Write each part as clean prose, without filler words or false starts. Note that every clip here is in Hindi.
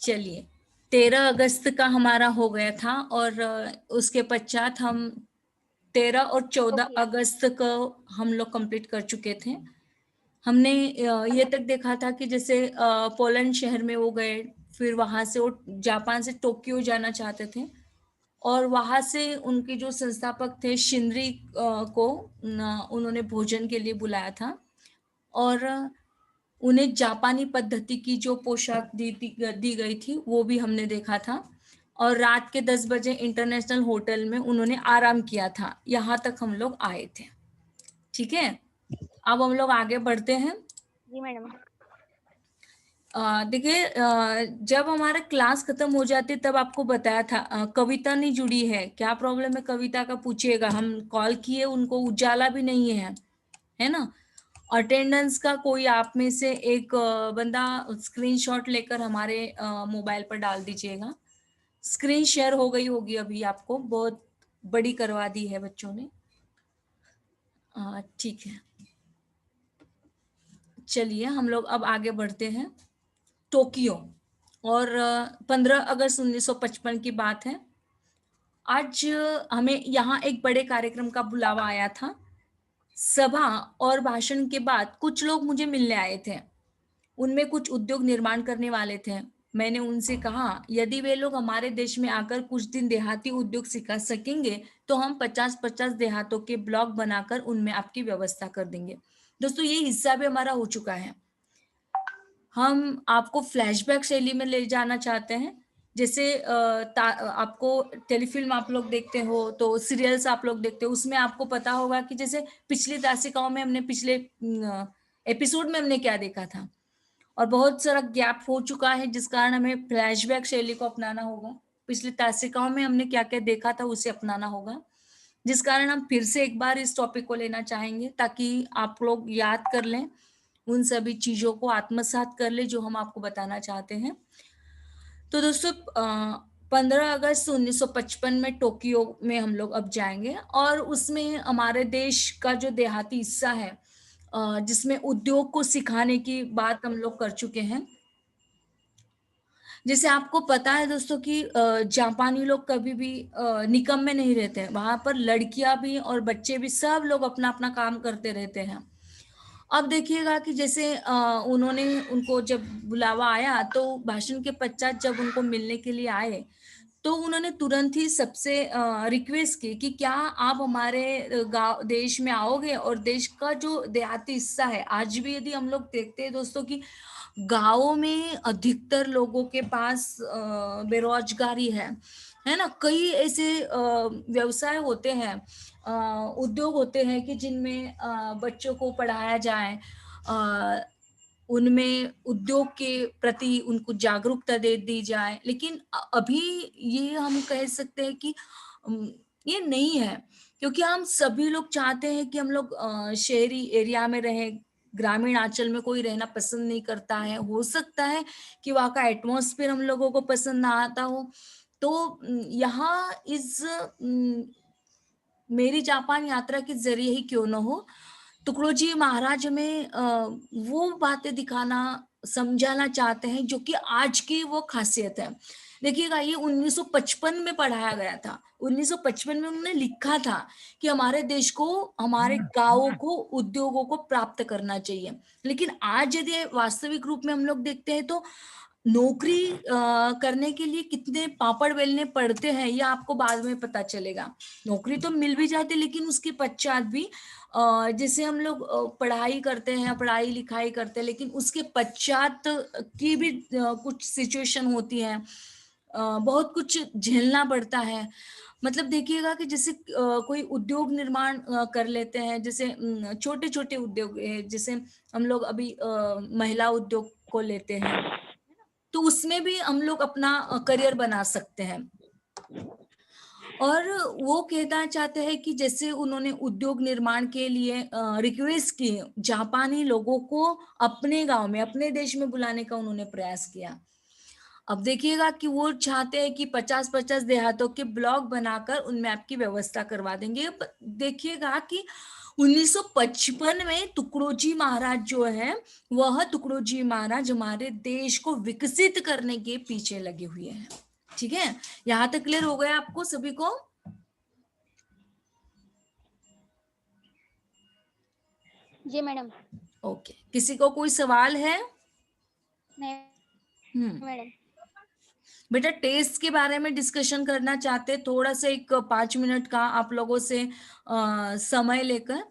चलिए, 13 अगस्त का हमारा हो गया था और उसके पश्चात हम 13 और 14 ओके। अगस्त को हम लोग कंप्लीट कर चुके थे। हमने ये तक देखा था कि जैसे पोलैंड शहर में वो गए, फिर वहां से वो जापान से टोक्यो जाना चाहते थे और वहां से उनके जो संस्थापक थे शिनरी को उन्होंने भोजन के लिए बुलाया था और उन्हें जापानी पद्धति की जो पोशाक दी गई थी वो भी हमने देखा था और रात के 10 बजे इंटरनेशनल होटल में उन्होंने आराम किया था। यहाँ तक हम लोग आए थे। ठीक है, अब हम लोग आगे बढ़ते हैं। जी मैडम। देखिए, जब हमारा क्लास खत्म हो जाती तब आपको बताया था कविता नहीं जुड़ी है, क्या प्रॉब्लम है कविता का पूछिएगा। हम कॉल किए उनको, उजाला भी नहीं है ना। अटेंडेंस का कोई आप में से एक बंदा स्क्रीनशॉट लेकर हमारे मोबाइल पर डाल दीजिएगा। स्क्रीन शेयर हो गई होगी अभी, आपको बहुत बड़ी करवा दी है बच्चों ने। ठीक है, चलिए हम लोग अब आगे बढ़ते हैं। टोक्यो और 15 अगस्त 1955 की बात है। आज हमें यहाँ एक बड़े कार्यक्रम का बुलावा आया था। सभा और भाषण के बाद कुछ लोग मुझे मिलने आए थे। उनमें कुछ उद्योग निर्माण करने वाले थे। मैंने उनसे कहा, यदि वे लोग हमारे देश में आकर कुछ दिन देहाती उद्योग सिखा सकेंगे तो हम 50-50 देहातों के ब्लॉक बनाकर उनमें आपकी व्यवस्था कर देंगे। दोस्तों, ये हिस्सा भी हमारा हो चुका है। हम आपको फ्लैशबैक शैली में ले जाना चाहते हैं। जैसे आपको टेलीफिल्म आप लोग देखते हो तो सीरियल्स आप लोग देखते हो, उसमें आपको पता होगा कि जैसे पिछली तासिकाओं में हमने पिछले एपिसोड में हमने क्या देखा था और बहुत सारा गैप हो चुका है जिस कारण हमें फ्लैशबैक शैली को अपनाना होगा। पिछली तासिकाओं में हमने क्या क्या देखा था उसे अपनाना होगा, जिस कारण हम फिर से एक बार इस टॉपिक को लेना चाहेंगे ताकि आप लोग याद कर लें, उन सभी चीजों को आत्मसात कर ले जो हम आपको बताना चाहते हैं। तो दोस्तों, 15 अगस्त 1955 में टोक्यो में हम लोग अब जाएंगे और उसमें हमारे देश का जो देहाती हिस्सा है, जिसमें उद्योग को सिखाने की बात हम लोग कर चुके हैं। जैसे आपको पता है दोस्तों कि जापानी लोग कभी भी निकम में नहीं रहते हैं। वहां पर लड़कियां भी और बच्चे भी सब लोग अपना अपना काम करते रहते हैं। अब देखिएगा कि जैसे उन्होंने उनको जब बुलावा आया तो भाषण के पश्चात जब उनको मिलने के लिए आए तो उन्होंने तुरंत ही सबसे रिक्वेस्ट की कि क्या आप हमारे गांव देश में आओगे। और देश का जो देहाती हिस्सा है, आज भी यदि हम लोग देखते हैं दोस्तों कि गांवों में अधिकतर लोगों के पास बेरोजगारी है ना। कई ऐसे व्यवसाय होते हैं, उद्योग होते हैं कि जिनमें बच्चों को पढ़ाया जाए, उनमें उद्योग के प्रति उनको जागरूकता दे दी जाए। लेकिन अभी ये हम कह सकते हैं कि ये नहीं है, क्योंकि हम सभी लोग चाहते हैं कि हम लोग शहरी एरिया में रहें। ग्रामीण आंचल में कोई रहना पसंद नहीं करता है। हो सकता है कि वहाँ का एटमॉस्फेयर हम लोगों को पसंद ना आता हो। तो यहाँ इस मेरी जापान यात्रा के जरिए ही क्यों न हो, तुकड़ोजी महाराज में वो बातें दिखाना, समझाना चाहते हैं जो कि आज की वो खासियत है। देखिएगा, ये 1955 में पढ़ाया गया था। 1955 में उन्होंने लिखा था कि हमारे देश को, हमारे गांवों को उद्योगों को प्राप्त करना चाहिए। लेकिन आज यदि वास्तविक रूप में हम लोग देखते हैं तो नौकरी करने के लिए कितने पापड़ बेलने पड़ते हैं ये आपको बाद में पता चलेगा। नौकरी तो मिल भी जाती, लेकिन उसके पश्चात भी जैसे हम लोग पढ़ाई करते हैं, पढ़ाई लिखाई करते हैं, लेकिन उसके पश्चात की भी कुछ सिचुएशन होती है। बहुत कुछ झेलना पड़ता है। मतलब देखिएगा कि जैसे कोई उद्योग निर्माण कर लेते हैं, जैसे छोटे छोटे उद्योग जैसे हम लोग अभी महिला उद्योग को लेते हैं, तो उसमें भी हम लोग अपना करियर बना सकते हैं। और वो कहना चाहते हैं कि जैसे उन्होंने उद्योग निर्माण के लिए रिक्वेस्ट की, जापानी लोगों को अपने गांव में, अपने देश में बुलाने का उन्होंने प्रयास किया। अब देखिएगा कि वो चाहते हैं कि 50-50 देहातों के ब्लॉक बनाकर उनमें आपकी व्यवस्था करवा देंगे। देखिएगा कि 1955 में तुकडोजी महाराज जो है, वह तुकडोजी महाराज हमारे देश को विकसित करने के पीछे लगे हुए हैं। ठीक है, यहां तक क्लियर हो गया आपको सभी को? जी मैडम। ओके, किसी को कोई सवाल है? नहीं मैडम। बेटा टेस्ट के बारे में डिस्कशन करना चाहते, थोड़ा सा एक 5 मिनट का आप लोगों से समय लेकर।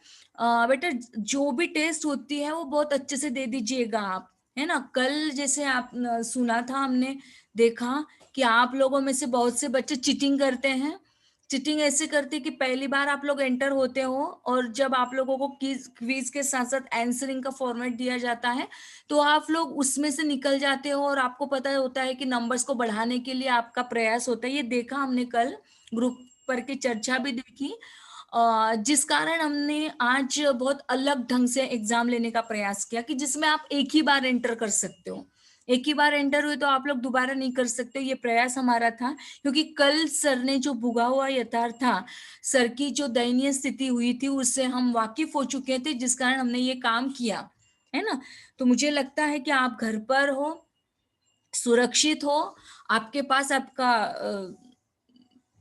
बेटा जो भी टेस्ट होती है वो बहुत अच्छे से दे दीजिएगा आप, है ना। कल जैसे आप सुना था, हमने देखा कि आप लोगों में से बहुत से बच्चे चीटिंग करते हैं। चीटिंग ऐसे करते कि पहली बार आप लोग एंटर होते हो और जब आप लोगों को क्विज के साथ साथ आंसरिंग का फॉर्मेट दिया जाता है तो आप लोग उसमें से निकल जाते हो और आपको पता होता है कि नंबर्स को बढ़ाने के लिए आपका प्रयास होता है। ये देखा हमने कल, ग्रुप पर की चर्चा भी देखी, जिस कारण हमने आज बहुत अलग ढंग से एग्जाम लेने का प्रयास किया कि जिसमें आप एक ही बार एंटर कर सकते हो। एक ही बार एंटर हुए तो आप लोग दोबारा नहीं कर सकते, ये प्रयास हमारा था। क्योंकि कल सर ने जो भुगा हुआ यथार्थ था, सर की जो दयनीय स्थिति हुई थी, उससे हम वाकिफ हो चुके थे, जिस कारण हमने ये काम किया, है ना। तो मुझे लगता है कि आप घर पर हो, सुरक्षित हो, आपके पास आपका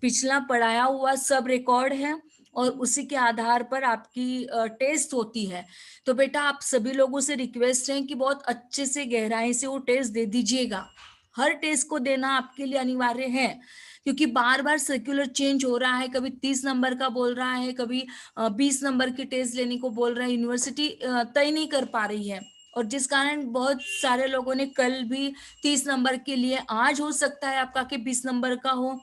पिछला पढ़ाया हुआ सब रिकॉर्ड है और उसी के आधार पर आपकी टेस्ट होती है। तो बेटा आप सभी लोगों से रिक्वेस्ट है कि बहुत अच्छे से गहराई से वो टेस्ट दे दीजिएगा। हर टेस्ट को देना आपके लिए अनिवार्य है, क्योंकि बार बार सर्कुलर चेंज हो रहा है। कभी 30 नंबर का बोल रहा है, कभी 20 नंबर की टेस्ट लेने को बोल रहा है। यूनिवर्सिटी तय नहीं कर पा रही है, और जिस कारण बहुत सारे लोगों ने कल भी 30 नंबर के लिए, आज हो सकता है आपका कि 20 नंबर का हो,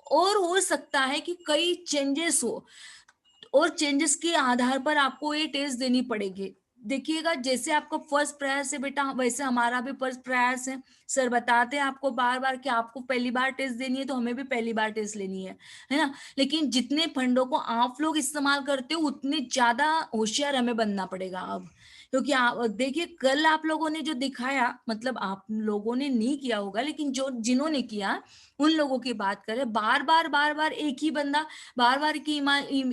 और हो सकता है कि कई चेंजेस हो, और चेंजेस के आधार पर आपको ये टेस्ट देनी पड़ेगी। देखिएगा, जैसे आपका फर्स्ट प्रयास है बेटा, वैसे हमारा भी फर्स्ट प्रयास है। सर बताते हैं आपको बार बार कि आपको पहली बार टेस्ट देनी है, तो हमें भी पहली बार टेस्ट लेनी है ना। लेकिन जितने फंडों को आप लोग इस्तेमाल करते हो, उतने ज्यादा होशियार हमें बनना पड़ेगा अब। क्योंकि आप देखिए, कल आप लोगों ने जो दिखाया, मतलब आप लोगों ने नहीं किया होगा, लेकिन जो जिन्होंने किया उन लोगों की बात करें, बार बार एक ही बंदा बार बार की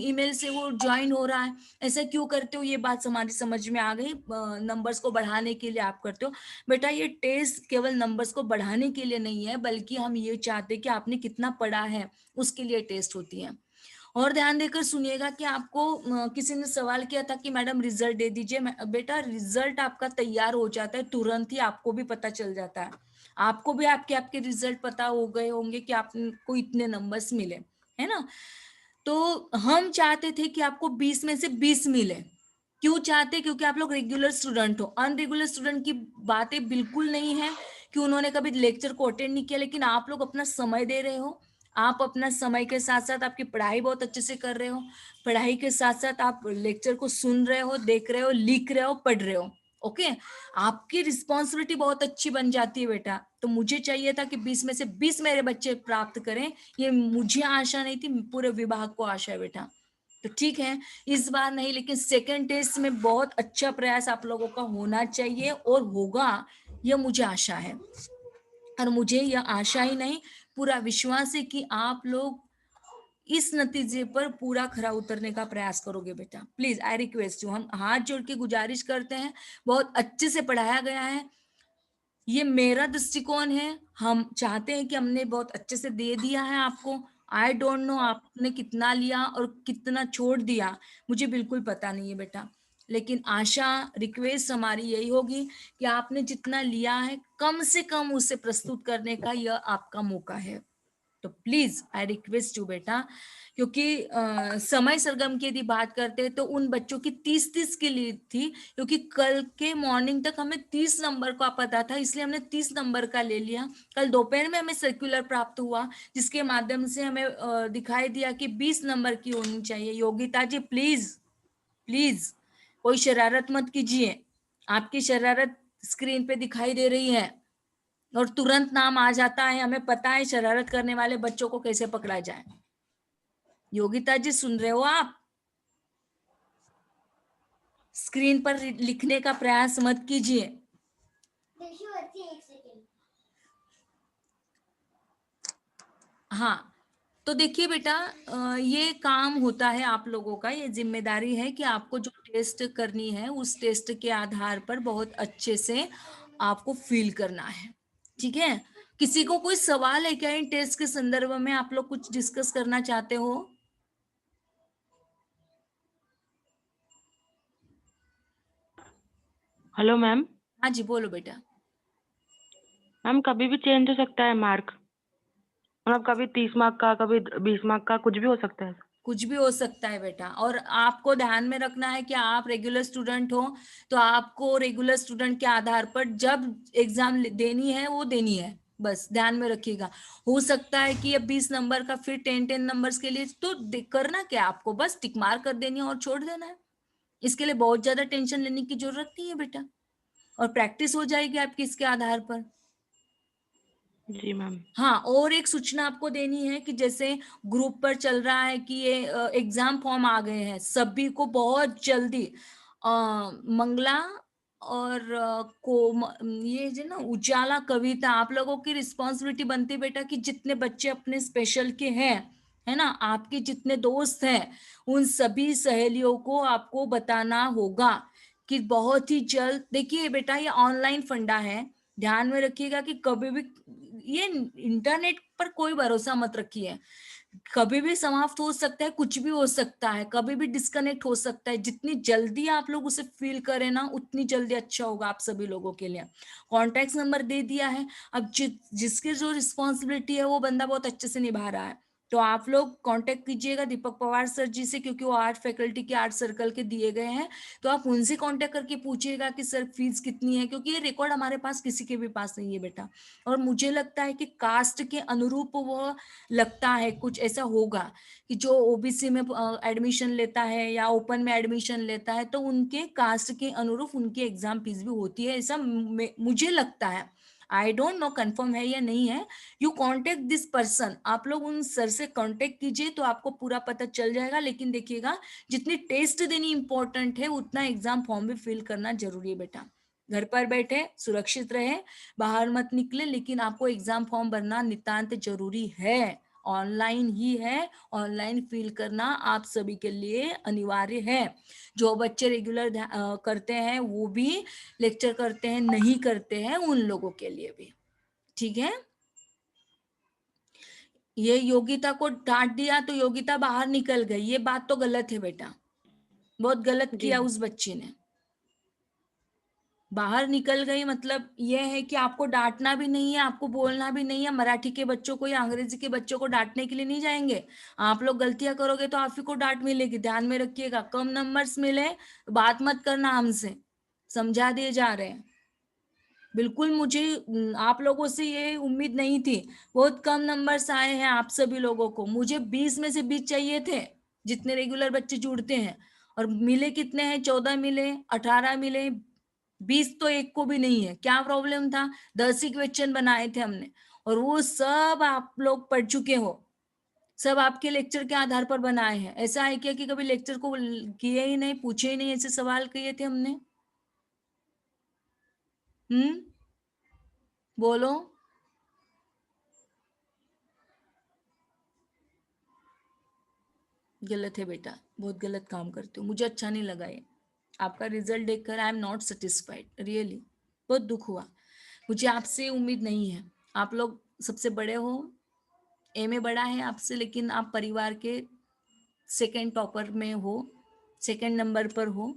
ईमेल से वो ज्वाइन हो रहा है। ऐसा क्यों करते हो? ये बात हमारी समझ में आ गई, नंबर्स को बढ़ाने के लिए आप करते हो। बेटा ये टेस्ट केवल नंबर्स को बढ़ाने के लिए नहीं है, बल्कि हम ये चाहते हैं कि आपने कितना पढ़ा है, उसके लिए टेस्ट होती है। और ध्यान देकर सुनिएगा कि आपको किसी ने सवाल किया था कि मैडम रिजल्ट दे दीजिए। बेटा रिजल्ट आपका तैयार हो जाता है, तुरंत ही आपको भी पता चल जाता है। आपको भी आपके आपके रिजल्ट पता हो गए होंगे कि आपको इतने नंबर्स मिले, है ना। तो हम चाहते थे कि आपको 20 में से 20 मिले। क्यों चाहते? क्योंकि आप लोग रेगुलर स्टूडेंट हो। अनरेगुलर स्टूडेंट की बातें बिल्कुल नहीं है कि उन्होंने कभी लेक्चर को अटेंड नहीं किया, लेकिन आप लोग अपना समय दे रहे हो। आप अपना समय के साथ साथ आपकी पढ़ाई बहुत अच्छे से कर रहे हो, पढ़ाई के साथ साथ आप लेक्चर को सुन रहे हो, देख रहे हो, लिख रहे हो, पढ़ रहे हो। ओके, आपकी रिस्पॉन्सिबिलिटी बहुत अच्छी बन जाती है बेटा। तो मुझे चाहिए था कि 20 में से 20 मेरे बच्चे प्राप्त करें। ये मुझे आशा नहीं थी, पूरे विभाग को आशा है बेटा। तो ठीक है, इस बार नहीं, लेकिन सेकेंड टेस्ट में बहुत अच्छा प्रयास आप लोगों का होना चाहिए और होगा, यह मुझे आशा है। और मुझे यह आशा ही नहीं, पूरा विश्वास है कि आप लोग इस नतीजे पर पूरा खरा उतरने का प्रयास करोगे बेटा। प्लीज आई रिक्वेस्ट यू, हम हाथ जोड़ के गुजारिश करते हैं। बहुत अच्छे से पढ़ाया गया है, ये मेरा दृष्टिकोण है। हम चाहते हैं कि हमने बहुत अच्छे से दे दिया है आपको। आई डोंट नो आपने कितना लिया और कितना छोड़ दिया, मुझे बिल्कुल पता नहीं है बेटा। लेकिन आशा, रिक्वेस्ट हमारी यही होगी कि आपने जितना लिया है, कम से कम उसे प्रस्तुत करने का यह आपका मौका है। तो प्लीज आई रिक्वेस्ट यू बेटा, क्योंकि समय सरगम की यदि बात करते हैं तो उन बच्चों की 30-30 की लीड थी, क्योंकि कल के मॉर्निंग तक हमें 30 नंबर का पता था, इसलिए हमने 30 नंबर का ले लिया। कल दोपहर में हमें सर्कुलर प्राप्त हुआ, जिसके माध्यम से हमें दिखाई दिया कि 20 नंबर की होनी चाहिए। योगिता जी प्लीज, प्लीज कोई शरारत मत कीजिए। आपकी शरारत स्क्रीन पे दिखाई दे रही है और तुरंत नाम आ जाता है, हमें पता है शरारत करने वाले बच्चों को कैसे पकड़ा जाए। योगिता जी सुन रहे हो आप? स्क्रीन पर लिखने का प्रयास मत कीजिए। हाँ, तो देखिए बेटा, ये काम होता है आप लोगों का, ये जिम्मेदारी है कि आपको जो टेस्ट करनी है उस टेस्ट के आधार पर बहुत अच्छे से आपको फील करना है। ठीक है, किसी को कोई सवाल है क्या इन टेस्ट के संदर्भ में? आप लोग कुछ डिस्कस करना चाहते हो? Hello ma'am. हाँ जी, बोलो बेटा। मैम कभी भी चेंज हो सकता है मार्क, मतलब कभी 30 मार्क का, कभी 20 मार्क का, कुछ भी हो सकता है। कुछ भी हो सकता है बेटा, और आपको ध्यान में रखना है कि आप रेगुलर स्टूडेंट हो, तो आपको रेगुलर स्टूडेंट के आधार पर जब एग्जाम देनी है वो देनी है, बस ध्यान में रखिएगा। हो सकता है कि अब 20 नंबर का फिर 10-10 नंबर्स के लिए, तो करना क्या, आपको बस टिक मार कर देनी है और छोड़ देना है। इसके लिए बहुत ज्यादा टेंशन लेने की जरूरत नहीं है बेटा, और प्रैक्टिस हो जाएगी आपकी इसके आधार पर। जी मैम। हाँ, और एक सूचना आपको देनी है कि जैसे ग्रुप पर चल रहा है कि ये एग्जाम फॉर्म आ गए हैं, सभी को बहुत जल्दी मंगला और ये जो ना उजाला कविता, आप लोगों की रिस्पॉन्सिबिलिटी बनती है बेटा कि जितने बच्चे अपने स्पेशल के हैं, है ना, आपके जितने दोस्त हैं, उन सभी सहेलियों को आपको बताना होगा कि बहुत ही जल्द। देखिए बेटा, ये ऑनलाइन फंडा है, ध्यान में रखिएगा कि कभी भी ये इंटरनेट पर कोई भरोसा मत रखिए, कभी भी समाप्त हो सकता है, कुछ भी हो सकता है, कभी भी डिस्कनेक्ट हो सकता है। जितनी जल्दी आप लोग उसे फील करें ना, उतनी जल्दी अच्छा होगा आप सभी लोगों के लिए। कॉन्टैक्ट नंबर दे दिया है, अब जिसकी जो रिस्पॉन्सिबिलिटी है वो बंदा बहुत अच्छे से निभा रहा है, तो आप लोग कांटेक्ट कीजिएगा दीपक पवार सर जी से, क्योंकि वो आर्ट फैकल्टी के आर्ट सर्कल के दिए गए हैं। तो आप उनसे कांटेक्ट करके पूछिएगा कि सर फीस कितनी है, क्योंकि ये रिकॉर्ड हमारे पास किसी के भी पास नहीं है बेटा। और मुझे लगता है कि कास्ट के अनुरूप वो लगता है कुछ ऐसा होगा कि जो ओबीसी में एडमिशन लेता है या ओपन में एडमिशन लेता है, तो उनके कास्ट के अनुरूप उनकी एग्जाम फीस भी होती है, ऐसा मुझे लगता है। आई डोंट नो कंफर्म है या नहीं है। यू कांटेक्ट दिस पर्सन, आप लोग उन सर से कांटेक्ट कीजिए तो आपको पूरा पता चल जाएगा। लेकिन देखिएगा, जितनी टेस्ट देनी इंपॉर्टेंट है उतना एग्जाम फॉर्म भी फिल करना जरूरी है बेटा। घर पर बैठे सुरक्षित रहे, बाहर मत निकले, लेकिन आपको एग्जाम फॉर्म भरना नितांत जरूरी है। ऑनलाइन ही है, ऑनलाइन फिल करना आप सभी के लिए अनिवार्य है। जो बच्चे रेगुलर करते हैं वो भी लेक्चर करते हैं, नहीं करते हैं उन लोगों के लिए भी। ठीक है, ये योगिता को डांट दिया तो योगिता बाहर निकल गई, ये बात तो गलत है बेटा, बहुत गलत जी किया उस बच्ची ने। बाहर निकल गई मतलब यह है कि आपको डांटना भी नहीं है, आपको बोलना भी नहीं है। मराठी के बच्चों को या अंग्रेजी के बच्चों को डांटने के लिए नहीं जाएंगे। आप लोग गलतियां करोगे तो आप ही को डांट मिलेगी, ध्यान में रखिएगा। कम नंबर्स मिले तो बात मत करना हमसे, समझा दिए जा रहे हैं। बिल्कुल, मुझे आप लोगों से ये उम्मीद नहीं थी। बहुत कम नंबर्स आए हैं आप सभी लोगों को, मुझे 20 में से 20 चाहिए थे, जितने रेगुलर बच्चे जुड़ते हैं। और मिले कितने हैं? 14 मिले, 18 मिले, 20 तो एक को भी नहीं है। क्या प्रॉब्लम था? 10 ही क्वेश्चन बनाए थे हमने, और वो सब आप लोग पढ़ चुके हो, सब आपके लेक्चर के आधार पर बनाए हैं। ऐसा है क्या कि कभी लेक्चर को किए ही नहीं, पूछे ही नहीं, ऐसे सवाल किए थे हमने? बोलो। गलत है बेटा, बहुत गलत काम करते हो, मुझे अच्छा नहीं लगा ये। आपका रिजल्ट देखकर I am not satisfied, really बहुत दुख हुआ। मुझे आपसे उम्मीद नहीं है, आप लोग सबसे बड़े हो, ए में बड़ा है आपसे, लेकिन आप परिवार के सेकंड टॉपर में हो, सेकंड नंबर पर हो,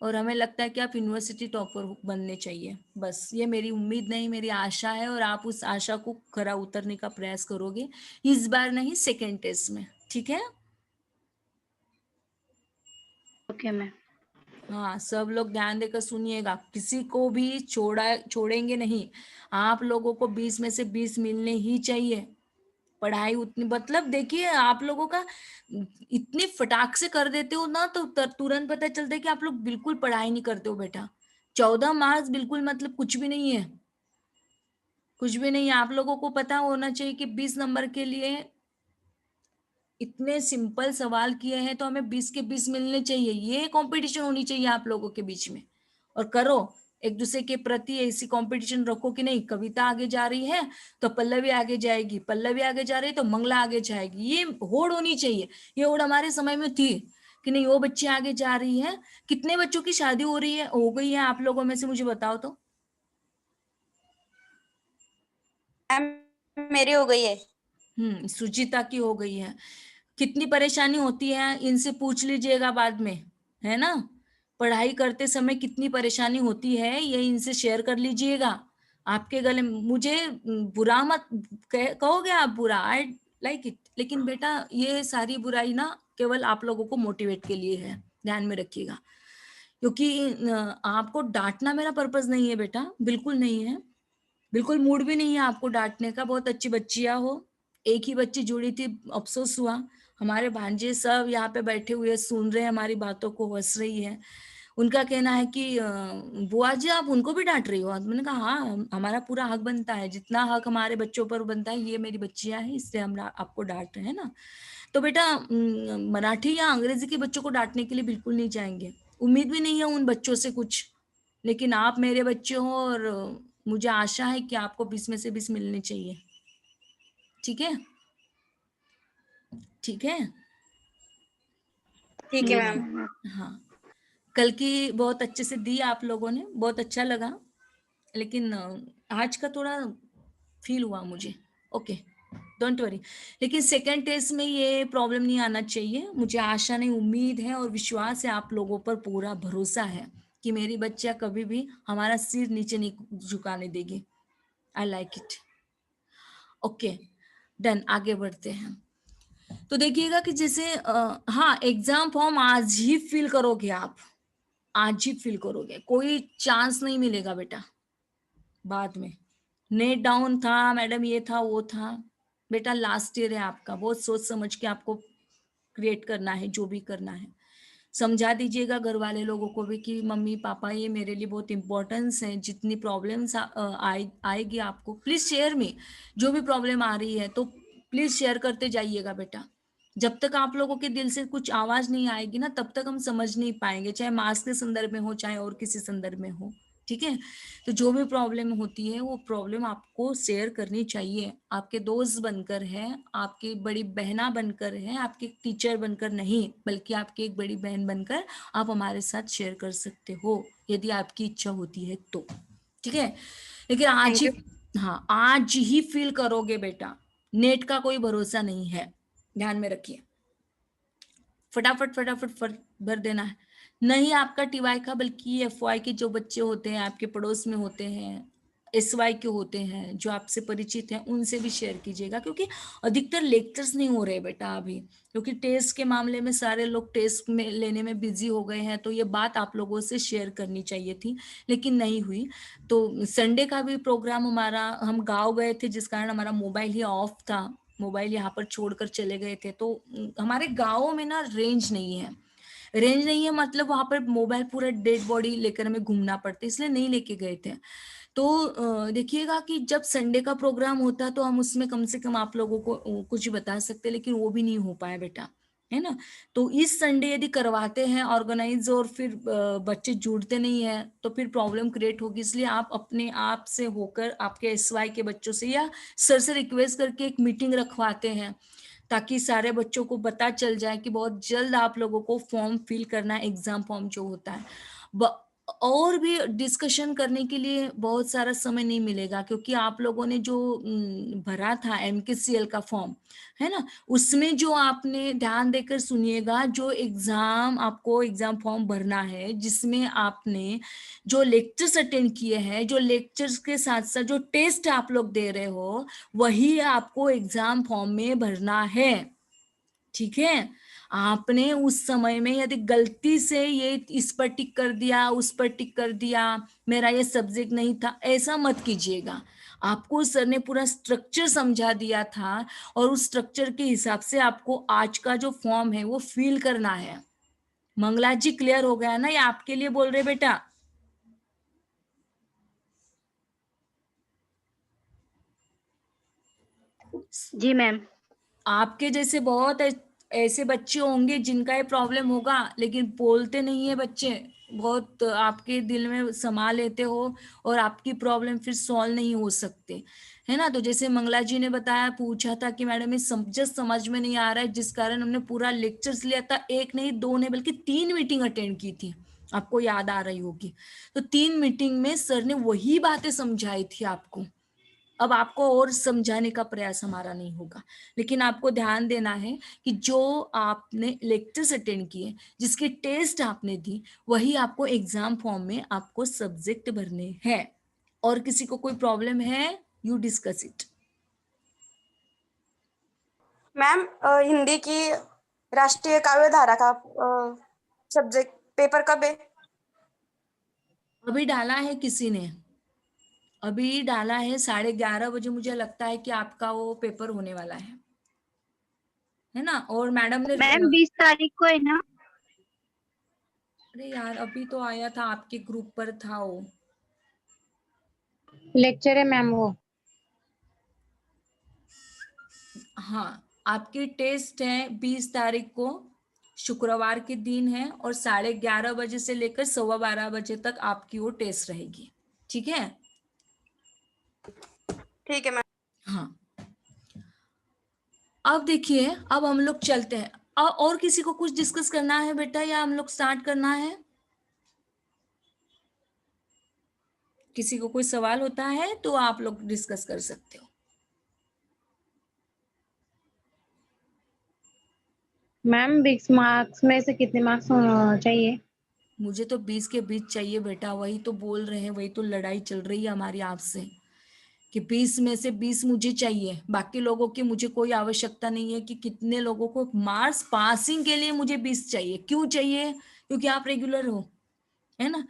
और हमें लगता है कि आप यूनिवर्सिटी टॉपर बनने चाहिए। बस ये मेरी उम्मीद नहीं, मेरी आशा है, और आप उस आशा को खरा उतरने का प्रयास करोगे, इस बार नहीं, सेकेंड टेस्ट में। ठीक है? Okay ma'am. हाँ, सब लोग ध्यान देकर सुनिएगा, किसी को भी छोड़ेंगे नहीं। आप लोगों को 20 में से 20 मिलने ही चाहिए। पढ़ाई उतनी, मतलब देखिए आप लोगों का इतनी फटाक से कर देते हो ना, तो तुरंत पता चलता है कि आप लोग बिल्कुल पढ़ाई नहीं करते हो बेटा। 14 मार्क्स बिल्कुल मतलब कुछ भी नहीं है, कुछ भी नहीं है। आप लोगों को पता होना चाहिए कि 20 नंबर के लिए इतने सिंपल सवाल किए हैं, तो हमें 20 के 20 मिलने चाहिए। ये कंपटीशन होनी चाहिए आप लोगों के बीच में, और करो। एक दूसरे के प्रति ऐसी कंपटीशन रखो कि नहीं, कविता आगे जा रही है तो पल्लवी आगे जाएगी, पल्लवी आगे जा रही है तो मंगला आगे जाएगी। ये होड़ होनी चाहिए। ये होड़ हमारे समय में थी कि नहीं, वो बच्ची आगे जा रही है। कितने बच्चों की शादी हो गई है आप लोगों में से, मुझे बताओ तो। मैम मेरी हो गई है। सुचिता की हो गई है। कितनी परेशानी होती है इनसे पूछ लीजिएगा बाद में, है ना। पढ़ाई करते समय कितनी परेशानी होती है ये इनसे शेयर कर लीजिएगा। आपके गले मुझे बुरा मत कहोगे आप, बुरा, आई लाइक इट, लेकिन बेटा ये सारी बुराई ना केवल आप लोगों को मोटिवेट के लिए है, ध्यान में रखिएगा। क्योंकि आपको डांटना मेरा पर्पस नहीं है बेटा, बिल्कुल नहीं है। बिल्कुल मूड भी नहीं है आपको डांटने का। बहुत अच्छी बच्चियां हो। एक ही बच्ची जुड़ी थी, अफसोस हुआ। हमारे भांजे सब यहाँ पे बैठे हुए सुन रहे हैं हमारी बातों को, हंस रही है। उनका कहना है कि बुआ जी आप उनको भी डांट रही हो। मैंने कहा हाँ, हमारा पूरा हक बनता है, जितना हक हमारे बच्चों पर बनता है, ये मेरी बच्चियां हैं इसलिए हम आपको डांट रहे हैं ना। तो बेटा मराठी या अंग्रेजी के बच्चों को डांटने के लिए बिल्कुल नहीं जाएंगे। उम्मीद भी नहीं है उन बच्चों से कुछ। लेकिन आप मेरे बच्चे हो और मुझे आशा है कि आपको 20 में से 20 मिलने चाहिए। ठीक है, ठीक है। ठीक है मैम। हाँ, कल की बहुत अच्छे से दी आप लोगों ने, बहुत अच्छा लगा। लेकिन आज का थोड़ा फील हुआ मुझे। Okay, don't worry. लेकिन सेकेंड टेस्ट में ये प्रॉब्लम नहीं आना चाहिए। मुझे आशा नहीं, उम्मीद है और विश्वास है, आप लोगों पर पूरा भरोसा है कि मेरी बच्चियां कभी भी हमारा सिर नीचे नहीं झुकाने देगी। I like it. Okay, done, आगे बढ़ते हैं। तो देखिएगा कि जैसे हाँ, एग्जाम फॉर्म आज ही फिल करोगे आप, आज ही फिल करोगे, कोई चांस नहीं मिलेगा बेटा बाद में। नेट डाउन था मैडम, ये था वो था, बेटा लास्ट ईयर है आपका, बहुत सोच समझ के आपको क्रिएट करना है, जो भी करना है। समझा दीजिएगा घर वाले लोगों को भी कि मम्मी पापा ये मेरे लिए बहुत इंपॉर्टेंस है। जितनी प्रॉब्लम्स आएगी आपको, प्लीज शेयर में, जो भी प्रॉब्लम आ रही है तो प्लीज शेयर करते जाइएगा बेटा। जब तक आप लोगों के दिल से कुछ आवाज नहीं आएगी ना, तब तक हम समझ नहीं पाएंगे, चाहे मार्क्स के संदर्भ में हो चाहे और किसी संदर्भ में हो। ठीक है, तो जो भी प्रॉब्लम होती है वो प्रॉब्लम आपको शेयर करनी चाहिए, आपके दोस्त बनकर है, आपकी बड़ी बहना बनकर है, आपके टीचर बनकर नहीं, बल्कि आपकी एक बड़ी बहन बनकर आप हमारे साथ शेयर कर सकते हो यदि आपकी इच्छा होती है तो। ठीक है, लेकिन आज ही, हाँ आज ही फील करोगे बेटा, नेट का कोई भरोसा नहीं है, ध्यान में रखिए। फटाफट फटाफट भर देना है। नहीं आपका टीवाई का, बल्कि एफवाई के जो बच्चे होते हैं आपके पड़ोस में होते हैं, एसवाई के होते हैं जो आपसे परिचित हैं, उनसे भी शेयर कीजिएगा। क्योंकि अधिकतर लेक्चर्स नहीं हो रहे बेटा अभी, क्योंकि टेस्ट के मामले में सारे लोग टेस्ट में लेने में बिजी हो गए हैं। तो ये बात आप लोगों से शेयर करनी चाहिए थी, लेकिन नहीं हुई। तो संडे का भी प्रोग्राम हमारा, हम गाँव गए थे जिस कारण हमारा मोबाइल ही ऑफ था, मोबाइल यहाँ पर छोड़कर चले गए थे। तो हमारे गाँव में ना रेंज नहीं है, रेंज नहीं है मतलब वहां पर मोबाइल पूरा डेड बॉडी लेकर हमें घूमना पड़ता है, इसलिए नहीं लेके गए थे। तो देखिएगा कि जब संडे का प्रोग्राम होता तो हम उसमें कम से कम आप लोगों को कुछ बता सकते, लेकिन वो भी नहीं हो पाया बेटा, है ना। तो इस संडे यदि करवाते हैं ऑर्गेनाइज और फिर बच्चे जुड़ते नहीं है तो फिर प्रॉब्लम क्रिएट होगी। इसलिए आप अपने आप से होकर आपके एसवाई के बच्चों से या सर से रिक्वेस्ट करके एक मीटिंग रखवाते हैं, ताकि सारे बच्चों को पता चल जाए कि बहुत जल्द आप लोगों को फॉर्म फिल करना है, एग्जाम फॉर्म जो होता है। और भी डिस्कशन करने के लिए बहुत सारा समय नहीं मिलेगा, क्योंकि आप लोगों ने जो भरा था एमकेसीएल का फॉर्म, है ना, उसमें जो आपने ध्यान देकर सुनिएगा, जो एग्जाम आपको एग्जाम फॉर्म भरना है, जिसमें आपने जो लेक्चर्स अटेंड किए हैं, जो लेक्चर्स के साथ साथ जो टेस्ट आप लोग दे रहे हो, वही आपको एग्जाम फॉर्म में भरना है। ठीक है, आपने उस समय में यदि गलती से ये इस पर टिक कर दिया, उस पर टिक कर दिया, मेरा ये सब्जेक्ट नहीं था, ऐसा मत कीजिएगा। आपको सर ने पूरा स्ट्रक्चर समझा दिया था और उस स्ट्रक्चर के हिसाब से आपको आज का जो फॉर्म है वो फिल करना है। मंगला जी क्लियर हो गया ना, ये आपके लिए बोल रहे बेटा। जी मैम। आपके जैसे बहुत ऐसे बच्चे होंगे जिनका ये प्रॉब्लम होगा, लेकिन बोलते नहीं है बच्चे, बहुत आपके दिल में समा लेते हो और आपकी प्रॉब्लम फिर सॉल्व नहीं हो सकते, है ना। तो जैसे मंगला जी ने बताया, पूछा था कि मैडम ये समझ में नहीं आ रहा है, जिस कारण हमने पूरा लेक्चर्स लिया था, एक नहीं दो नहीं बल्कि 3 मीटिंग अटेंड की थी, आपको याद आ रही होगी। तो 3 मीटिंग में सर ने वही बातें समझाई थी आपको। अब आपको और समझाने का प्रयास हमारा नहीं होगा, लेकिन आपको ध्यान देना है कि जो आपने लेक्चर्स अटेंड किए, जिसके टेस्ट आपने दी, वही आपको एग्जाम फॉर्म में आपको सब्जेक्ट भरने हैं। और किसी को कोई प्रॉब्लम है, you discuss it. Ma'am Hindi की राष्ट्रीय काव्य धारा का सब्जेक्ट पेपर कब है? अभी डाला है किसी ने, अभी डाला है 11:30 बजे, मुझे लगता है कि आपका वो पेपर होने वाला है ना। और मैडम ने मैम 20 तारीख को है ना? अरे यार अभी तो आया था, आपके ग्रुप पर था वो। लेक्चर है मैम वो। हाँ, आपके टेस्ट है 20 तारीख को, शुक्रवार के दिन है, और 11:30 बजे से लेकर 12:15 बजे तक आपकी वो टेस्ट रहेगी, ठीक है। ठीक है मैम। हाँ, अब देखिए, अब हम लोग चलते हैं। और किसी को कुछ डिस्कस करना है बेटा, या हम लोग स्टार्ट करना है? किसी को कोई सवाल होता है तो आप लोग डिस्कस कर सकते हो। मैम 20 मार्क्स में से कितने मार्क्स चाहिए? मुझे तो 20 के 20 चाहिए बेटा, वही तो बोल रहे हैं, वही तो लड़ाई चल रही है हमारी आपसे, कि 20 में से 20 मुझे चाहिए। बाकी लोगों की मुझे कोई आवश्यकता नहीं है कि कितने लोगों को मार्क्स, पासिंग के लिए मुझे 20 चाहिए। क्यों चाहिए? क्योंकि आप रेगुलर हो, है ना।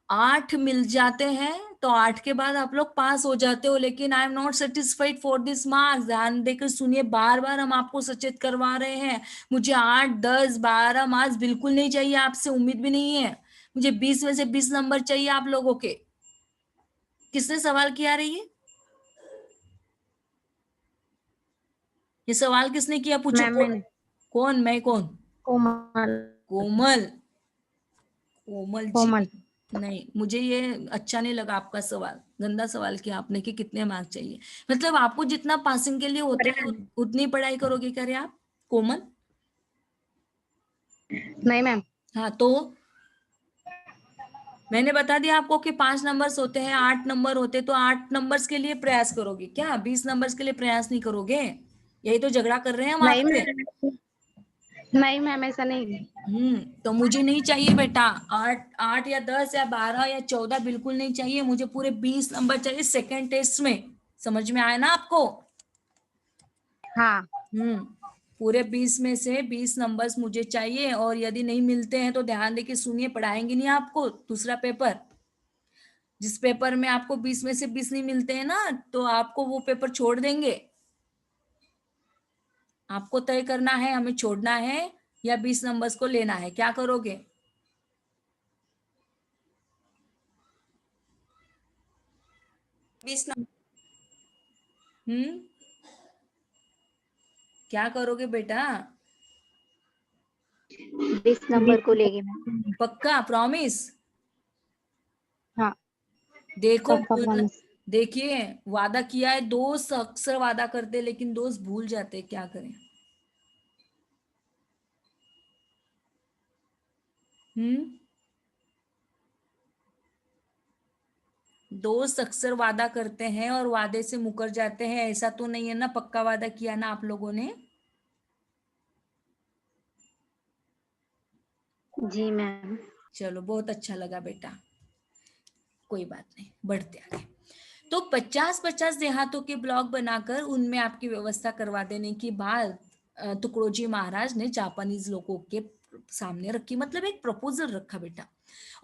8 मिल जाते हैं तो 8 के बाद आप लोग पास हो जाते हो, लेकिन I am not satisfied for this marks. ध्यान देकर सुनिए, बार बार हम आपको सचेत करवा रहे हैं। मुझे 8, 10, 12 मार्क्स बिल्कुल नहीं चाहिए, आपसे उम्मीद भी नहीं है। मुझे 20 में से 20 नंबर चाहिए आप लोगों के। किसने सवाल किया रही है? ये सवाल किसने किया, पूछो। मैम मैंने। कौन? मैं कौन? कोमल। कोमल। कोमल जी? कोमल। नहीं, मुझे ये अच्छा नहीं लगा आपका सवाल, गंदा सवाल किया आपने कि कितने मार्क्स चाहिए। मतलब आपको जितना पासिंग के लिए होता अरे है उतनी पढ़ाई करोगे क्या रे आप, कोमल? नहीं मैम। हाँ तो मैंने बता दिया आपको कि 5 नंबर्स होते हैं, 8 नंबर होते हैं, तो 8 नंबर्स के लिए प्रयास करोगे क्या, 20 नंबर्स के लिए प्रयास नहीं करोगे? यही तो झगड़ा कर रहे हैं हम नहीं आपसे। मैम, नहीं मैम ऐसा नहीं। तो मुझे नहीं चाहिए बेटा 8, 8 या 10 या 12 या 14, बिल्कुल नहीं चाहिए। मुझे पूरे 20 नंबर चाहिए सेकेंड टेस्ट में। समझ में आया ना आपको? हाँ। हम्म पूरे 20 में से 20 नंबर्स मुझे चाहिए, और यदि नहीं मिलते हैं तो ध्यान देके सुनिए, पढ़ाएंगे नहीं आपको दूसरा पेपर। जिस पेपर में आपको 20 में से 20 नहीं मिलते हैं ना, तो आपको वो पेपर छोड़ देंगे। आपको तय करना है हमें छोड़ना है या 20 नंबर्स को लेना है, क्या करोगे? 20 हम्म क्या करोगे बेटा? 20 नंबर को लेंगे मैम। पक्का प्रॉमिस? हाँ। देखो पक्का प्रॉमिस। देखिए, वादा किया है, दोस्त अक्सर वादा करते हैं, लेकिन दोस्त भूल जाते हैं, क्या करें। हम्म दोस्त अक्सर वादा करते हैं और वादे से मुकर जाते हैं, ऐसा तो नहीं है ना? पक्का वादा किया ना आप लोगों ने? जी मैम। चलो, बहुत अच्छा लगा बेटा, कोई बात नहीं, बढ़ते आगे। तो 50-50 देहातों के ब्लॉक बनाकर उनमें आपकी व्यवस्था करवा देने की बात तुकडोजी महाराज ने जापानीज लोगों के सामने रखी। मतलब एक प्रपोजल रखा बेटा।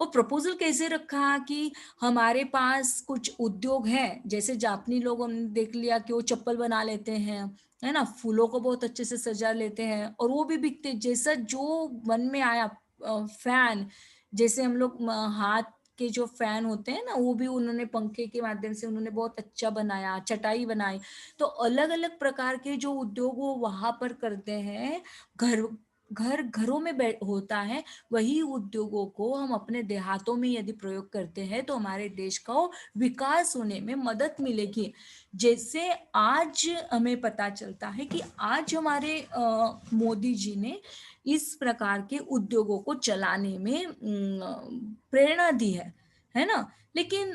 और प्रपोजल कैसे रखा कि हमारे पास कुछ उद्योग है, जैसे जापानी लोग, हमने देख लिया कि वो चप्पल बना लेते हैं, है ना, फूलों को बहुत अच्छे से सजा लेते हैं और वो भी बिकते, जैसा जो मन में आया। फैन, जैसे हम लोग हाथ के जो फैन होते हैं ना, वो भी उन्होंने पंखे के माध्यम से उन्होंने बहुत अच्छा बनाया, चटाई बनाई। तो अलग अलग प्रकार के जो उद्योग वो वहां पर करते हैं, घर घर घरों में होता है, वही उद्योगों को हम अपने देहातों में यदि प्रयोग करते हैं तो हमारे देश का विकास होने में मदद मिलेगी। जैसे आज हमें पता चलता है कि आज हमारे मोदी जी ने इस प्रकार के उद्योगों को चलाने में प्रेरणा दी है ना। लेकिन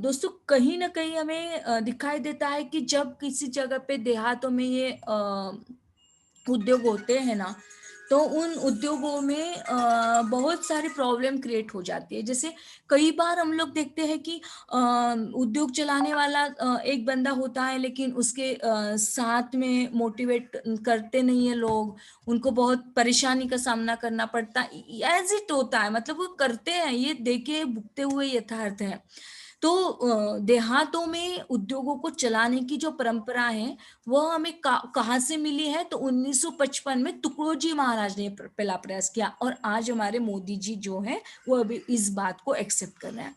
दोस्तों कहीं ना कहीं हमें दिखाई देता है कि जब किसी जगह पे देहातों में ये उद्योग होते हैं ना, तो उन उद्योगों में बहुत सारी प्रॉब्लम क्रिएट हो जाती है। जैसे कई बार हम लोग देखते हैं कि उद्योग चलाने वाला एक बंदा होता है, लेकिन उसके साथ में मोटिवेट करते नहीं है लोग, उनको बहुत परेशानी का सामना करना पड़ता है, एज इट होता है, मतलब वो करते हैं, ये देखे भुगते हुए यथार्थ है। तो देहातों में उद्योगों को चलाने की जो परंपरा है वह हमें कहाँ से मिली है, तो 1955 में तुकडोजी महाराज ने पहला प्रयास किया, और आज हमारे मोदी जी जो है वो अभी इस बात को एक्सेप्ट कर रहे हैं।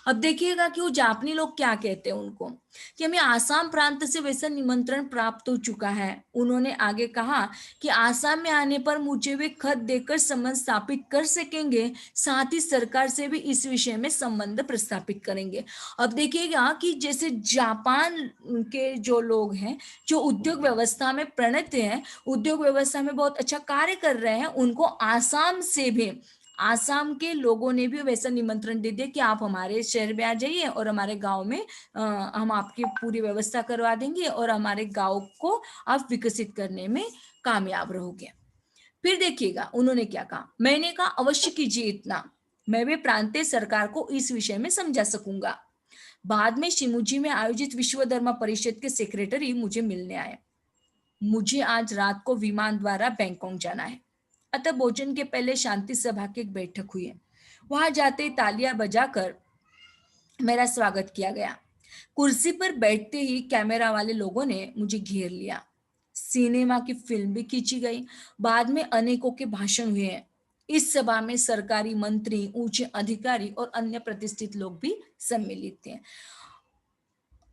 अब देखिएगा कि वो जापानी लोग क्या कहते हैं उनको, कि हमें आसाम प्रांत से वैसा निमंत्रण प्राप्त हो चुका है। उन्होंने आगे कहा कि आसाम में आने पर मुझे वे खत देकर संबंध स्थापित कर सकेंगे, साथ ही सरकार से भी इस विषय में संबंध प्रस्थापित करेंगे। अब देखिएगा कि जैसे जापान के जो लोग हैं, जो उद्योग व्यवस्था में प्रणत हैं, उद्योग व्यवस्था में बहुत अच्छा कार्य कर रहे हैं, उनको आसाम से भी, आसाम के लोगों ने भी वैसा निमंत्रण दे दिया कि आप हमारे शहर में आ जाइए और हमारे गांव में हम आपकी पूरी व्यवस्था करवा देंगे और हमारे गांव को आप विकसित करने में कामयाब रहोगे। फिर देखिएगा उन्होंने क्या कहा, मैंने कहा अवश्य कीजिए इतना, मैं भी प्रांतीय सरकार को इस विषय में समझा सकूंगा। बाद में शिमुजी में आयोजित विश्वधर्मा परिषद के सेक्रेटरी मुझे मिलने आए। मुझे आज रात को विमान द्वारा बैंकॉक जाना है, अतः भोजन के पहले शांति सभा की एक बैठक हुई है। वहां जाते ही तालियां बजाकर मेरा स्वागत किया गया। कुर्सी पर बैठते ही कैमरा वाले लोगों ने मुझे घेर लिया। सिनेमा की फिल्म भी खींची गई। बाद में अनेकों के भाषण हुए हैं। इस सभा में सरकारी मंत्री, ऊंचे अधिकारी और अन्य प्रतिष्ठित लोग भी सम्मिलित थे।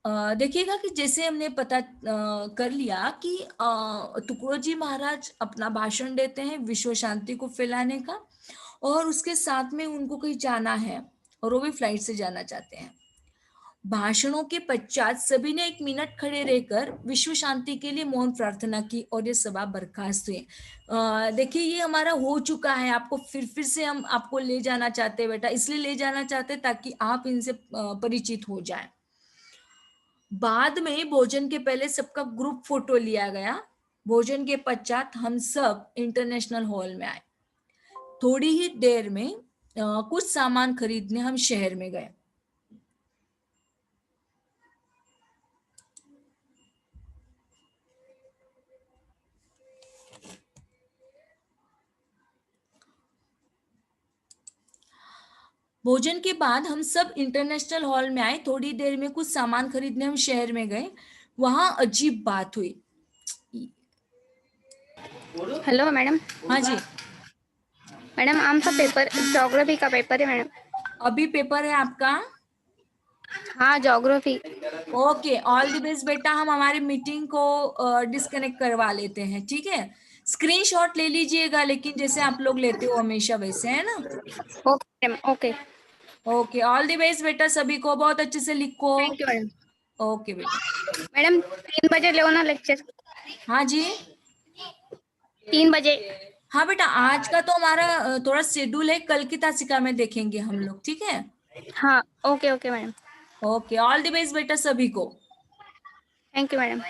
देखिएगा कि जैसे हमने पता कर लिया कि तुकडोजी महाराज अपना भाषण देते हैं विश्व शांति को फैलाने का, और उसके साथ में उनको कहीं जाना है और वो भी फ्लाइट से जाना चाहते हैं। भाषणों के पश्चात सभी ने 1 मिनट खड़े रहकर विश्व शांति के लिए मौन प्रार्थना की और ये सभा बर्खास्त हुई। देखिए ये हमारा हो चुका है, आपको फिर से हम आपको ले जाना चाहते हैं बेटा, इसलिए ले जाना चाहते हैं ताकि आप इनसे परिचित हो जाएं। बाद में भोजन के पहले सबका ग्रुप फोटो लिया गया। भोजन के पश्चात हम सब इंटरनेशनल हॉल में आए। थोड़ी ही देर में कुछ सामान खरीदने हम शहर में गए। भोजन के बाद हम सब इंटरनेशनल हॉल में आए। थोड़ी देर में कुछ सामान खरीदने हम शहर में गए। वहां अजीब बात हुई। Hello madam. हाँ जी, मैडम आमचा पेपर ज्योग्राफी का पेपर है मैडम। अभी पेपर है आपका? हाँ geography. Okay, all the best बेटा। हम हमारी मीटिंग को डिस्कनेक्ट करवा लेते हैं, ठीक है? स्क्रीनशॉट ले लीजिएगा, लेकिन जैसे आप लोग लेते हो हमेशा वैसे, है ना? Okay ma'am. Okay. Okay, all the best बेटा, सभी को बहुत अच्छे से लिखो। Thank you madam. ओके बेटा। मैडम 3 बजे लो ना लेक्चर। हाँ जी, 3 बजे। हाँ बेटा, आज का तो हमारा थोड़ा शेड्यूल है, कल की तासिका में देखेंगे हम लोग, ठीक है? हाँ okay okay madam. Okay, all the best बेटा सभी को। Thank you madam.